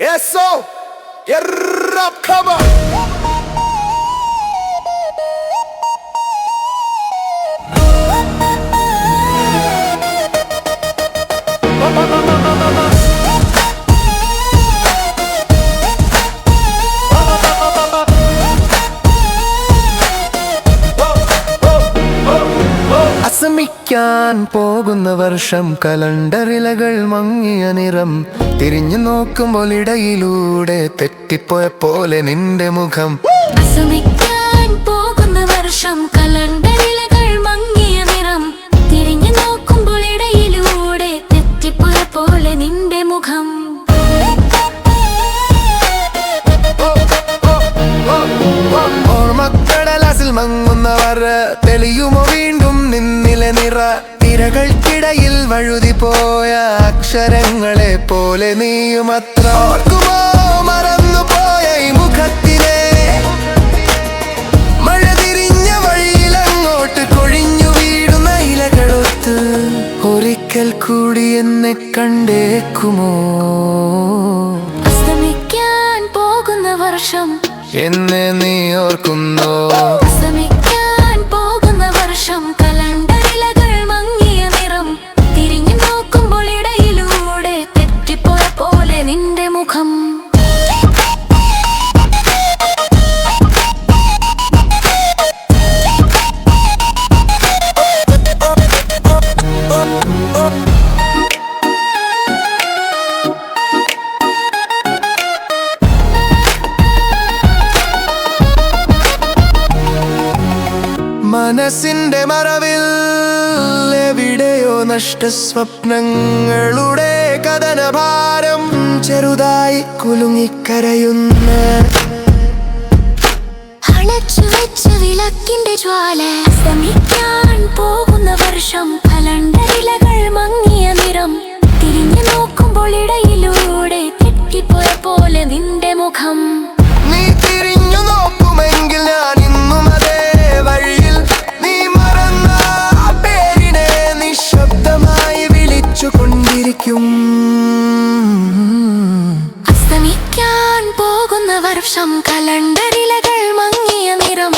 Eso, rap cover. അസ്തമിക്കാൻ പോകുന്ന വർഷം കലണ്ടറിലകൾ മങ്ങിയ നിറം തിരിഞ്ഞു നോക്കുമ്പോൾ ഇടയിലൂടെ തെറ്റിപ്പോയ പോലെ നിന്റെ മുഖം. അസ്തമിക്കാൻ പോകുന്ന വർഷം കലണ്ടറിലകൾ മങ്ങിയ നിറം തിരിഞ്ഞു നോക്കുമ്പോൾ ഇടയിലൂടെ തെറ്റിപ്പോയ പോലെ നിന്റെ മുഖം. ഓർമ്മക്കടലാസിൽ മങ്ങുന്നവർ തെളിയുമോ വീണ്ടും നിന്നിലെ നിറ തിരകൾക്കിടയിൽ വഴുതി പോയ അക്ഷരങ്ങളെ പോലെ നീയും അത്ര ഓർക്കുമോ മറന്നുപോയ ഈ മുഖത്തിനെ മഴ തിരിഞ്ഞ വഴിയിലങ്ങോട്ട് കൊഴിഞ്ഞു വീഴുന്ന ഇലകളൊത്ത് ഒരിക്കൽ കൂടി എന്നെ കണ്ടേക്കുമോ? അസ്തമിക്കാൻ പോകുന്ന വർഷം എന്നെ നീ ഓർക്കുന്നോ? അസ്തമിക്കാൻ പോകുന്ന വർഷം കലണ്ടറിലകൾ മങ്ങിയ നിറം തിരിഞ്ഞു നോക്കുമ്പോൾ ഇടയിലൂടെ തെറ്റിപ്പോയ പോലെ നിന്റെ മുഖം. മനസ്സിന്റെ മറവിൽ എവിടെയോ നഷ്ടസ്വപ്നങ്ങളുടെ കഥനഭാരം ചെറുതായി കുലുങ്ങിക്കരയുന്ന അണച്ചു വെച്ച വിളക്കിന്റെ ജ്വാല. അസ്തമിക്കാൻ പോകുന്ന വർഷം കലണ്ടറിലകൾ മങ്ങിയ നിറം തിരിഞ്ഞു നോക്കുമ്പോൾ ഇടയിലൂടെ തെറ്റിപ്പോയ പോലെ നിന്റെ മുഖം. നീ തിരിഞ്ഞു നോക്കുമെങ്കിൽ ഞാൻ ഇന്നും അതേ വഴിയിൽ നീ മറന്ന പേരിനെ നിശബ്ദമായി വിളിച്ചു കൊണ്ടിരിക്കും. അസ്തമിക്കാൻ പോകുന്ന വർഷം കലണ്ടറിലകൾ മങ്ങിയ നിറം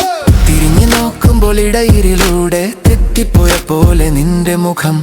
തിരിഞ്ഞു നോക്കുമ്പോൾ ഇടയിരിലൂടെ തെറ്റിപ്പോയ പോലെ നിന്റെ മുഖം.